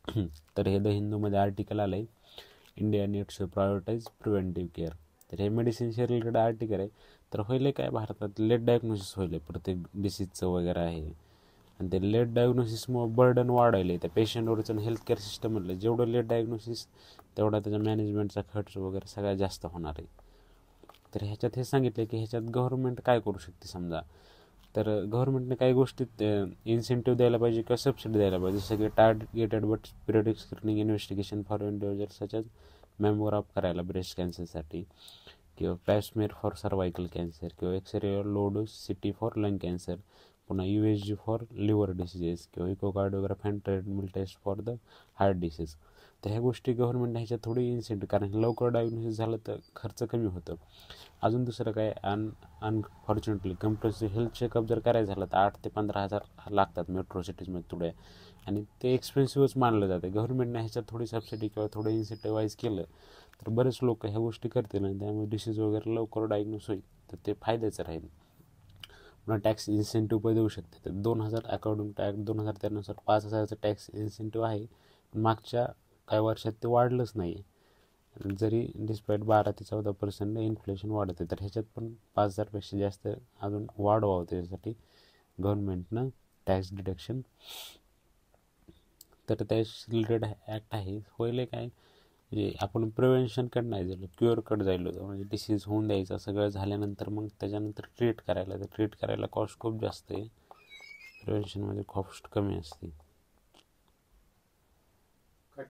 तर हे द हिंदूमध्ये आर्टिकल आलं आहे, India needs to prioritise preventive care. तर हे मेडिसिनशी रिलेटेड आर्टिकल आहे. तर होईल काय, भारतात लेट डायग्नोसिस होईल प्रत्येक डिसीजचं वगैरे आहे, आणि ते लेट डायग्नोसिसमुळे बर्डन वाढायले त्या पेशंटवरचं. हेल्थकेअर सिस्टममधलं जेवढं लेट डायग्नोसिस तेवढा त्याच्या मॅनेजमेंटचा खर्च वगैरे सगळ्यात जास्त होणार आहे. तर ह्याच्यात हे सांगितलं की ह्याच्यात गव्हर्नमेंट काय करू शकते समजा. तर गव्हर्नमेंटने काही गोष्टीत इन्सेंटिव्ह द्यायला पाहिजे किंवा सबसिडी द्यायला पाहिजे, जसं की targeted but periodic screening investigation for individual such mammograph करायला ब्रेस्ट कॅन्सरसाठी, किंवा पॅस्मेअर फॉर सर्वायकल कॅन्सर, किंवा x ray low dose CT for lung cancer, पुन्हा USG फॉर लिव्हर डिसीजेस, किंवा echocardiograph and treadmill test for the heart disease. तर ह्या गोष्टी government ह्याच्यात थोडी इन्सेंटिव्ह, कारण लवकर डायग्नोसिस झालं तर खर्च कमी होतं. अजून दुसरं काय, अनफॉर्च्युनेटली कम्प्रेसिव्ह हेल्थ चेकअप जर करायचं झालं तर 8 ते 15,000 लागतात मेट्रो सिटीजमध्ये थोड्या, आणि ते एक्सपेन्सिव्हच मानलं जातं. गव्हर्नमेंटने ह्याच्यात थोडी सबसिडी किंवा थोडं इन्सेंटिव्हाइज केलं तर बरेच लोक ह्या गोष्टी करतील, आणि त्यामुळे डिसीज वगैरे लवकर डायग्नोस होईल, तर ते फायद्याचं राहील. पुन्हा टॅक्स इन्सेंटिव्ह पण देऊ शकते. तर 2000 अकॉर्डिंग टू ॲक्ट 2013 नुसार 5,000चं टॅक्स इन्सेंटिव्ह आहे, पण मागच्या काही वर्षात ते वाढलंच नाही, जरी डिस्पाईट 12 ते 14% इन्फ्लेशन वाढत आहे. तर ह्याच्यात पण 5,000पेक्षा जास्त अजून वाढवावं त्याच्यासाठी गव्हर्नमेंटनं टॅक्स डिडक्शन. तर त्याशी रिलेटेड ॲक्ट आहे. होईल काय, म्हणजे आपण प्रिव्हेन्शनकडे नाही झालो, क्युअरकडे जायलो होतो. म्हणजे डिसीज होऊन द्यायचा, सगळं झाल्यानंतर मग त्याच्यानंतर ट्रीट करायला, तर ट्रीट करायला कॉस्ट खूप जास्त आहे, प्रिव्हेन्शनमध्ये कॉस्ट कमी असते.